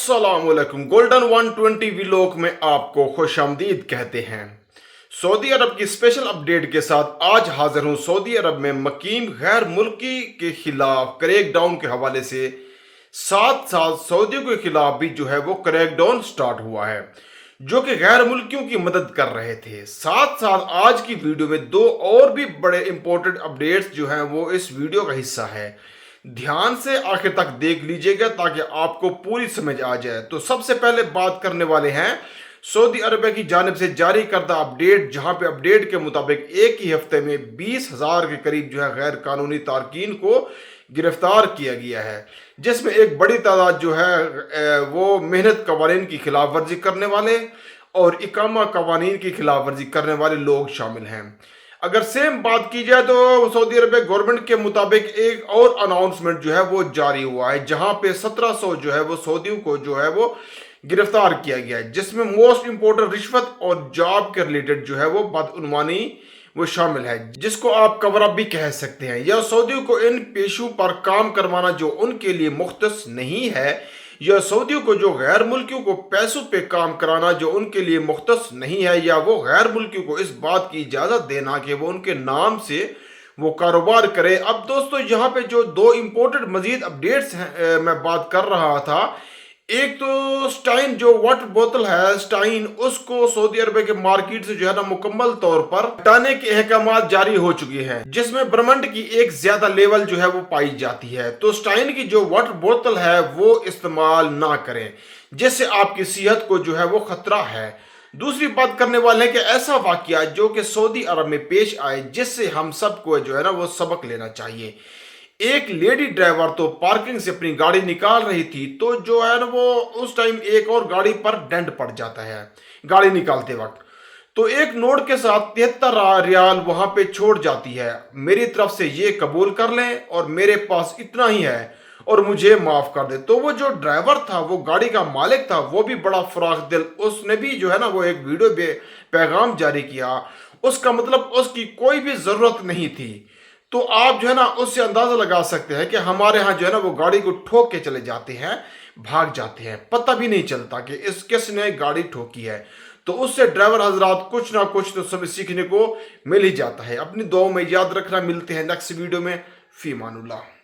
अस्सलामुअलैकुम। Golden 120 vlog में आपको खुशामदीद कहते हैं। सऊदी अरब की स्पेशल अपडेट के साथ आज हाजिर हूं। सऊदी अरब में मकीम गैर मुल्की के खिलाफ क्रैकडाउन के हवाले से साथ साथ सऊदियों के खिलाफ भी जो है वो क्रैकडाउन स्टार्ट हुआ है, जो कि गैर मुल्कियों की मदद कर रहे थे। साथ साथ आज की वीडियो में दो और भी बड़े इंपॉर्टेंट अपडेट्स जो हैं वो इस वीडियो का हिस्सा है। ध्यान से आखिर तक देख लीजिएगा ताकि आपको पूरी समझ आ जाए। तो सबसे पहले बात करने वाले हैं सऊदी अरब की जानिब से जारी करदा अपडेट, जहां पे अपडेट के मुताबिक एक ही हफ्ते में 20,000 के करीब जो है गैर कानूनी तारकीन को गिरफ्तार किया गया है, जिसमें एक बड़ी तादाद जो है वो मेहनत कवानीन की खिलाफ वर्जी करने वाले और इकामा कवानीन की खिलाफ वर्जी करने वाले लोग शामिल हैं। अगर सेम बात की जाए तो सऊदी अरब गवर्नमेंट के मुताबिक एक और अनाउंसमेंट जो है वो जारी हुआ है, जहां पे 1700 जो है वो सऊदियों को जो है वो गिरफ्तार किया गया है, जिसमें मोस्ट इंपोर्टेंट रिश्वत और जॉब के रिलेटेड जो है वो बदउनवानी वो शामिल है, जिसको आप कवर अप भी कह सकते हैं। या सऊदियों को इन पेशों पर काम करवाना जो उनके लिए मुख्तस नहीं है, या सऊदियों को जो गैर मुल्कियों को पैसों पे काम कराना जो उनके लिए मुख्तस नहीं है, या वो गैर मुल्कियों को इस बात की इजाज़त देना कि वो उनके नाम से वो कारोबार करे। अब दोस्तों यहाँ पे जो दो इम्पोर्टेंट मजीद अपडेट्स हैं मैं बात कर रहा था। एक तो स्टाइन जो वाटर बोतल है स्टाइन, उसको सऊदी अरब के मार्केट से जो है ना मुकम्मल तौर पर हटाने के अहकाम जारी हो चुके हैं, जिसमें ब्रह्मंड की एक ज्यादा लेवल जो है वो पाई जाती है। तो स्टाइन की जो वाटर बोतल है वो इस्तेमाल ना करें, जिससे आपकी सेहत को जो है वो खतरा है। दूसरी बात करने वाले हैं कि ऐसा वाकया जो कि सऊदी अरब में पेश आए, जिससे हम सबको जो है ना वो सबक लेना चाहिए। एक लेडी ड्राइवर तो पार्किंग से अपनी गाड़ी निकाल रही थी, तो जो है ना वो उस टाइम एक और गाड़ी पर डेंट पड़ जाता है गाड़ी निकालते वक्त, तो एक नोट के साथ 73 रियाल वहां पे छोड़ जाती है। मेरी तरफ से ये कबूल कर लें और मेरे पास इतना ही है और मुझे माफ कर दे। तो वो जो ड्राइवर था, वो गाड़ी का मालिक था, वो भी बड़ा फराख दिल, उसने भी जो है ना वो एक वीडियो पैगाम जारी किया। उसका मतलब उसकी कोई भी जरूरत नहीं थी। तो आप जो है ना उससे अंदाजा लगा सकते हैं कि हमारे यहाँ जो है ना वो गाड़ी को ठोक के चले जाते हैं, भाग जाते हैं, पता भी नहीं चलता कि इस किसने गाड़ी ठोकी है। तो उससे ड्राइवर हजरात कुछ ना कुछ तो सब सीखने को मिल ही जाता है। अपनी दुआओं में याद रखना। मिलते हैं नेक्स्ट वीडियो में। फी मानुल्लाह।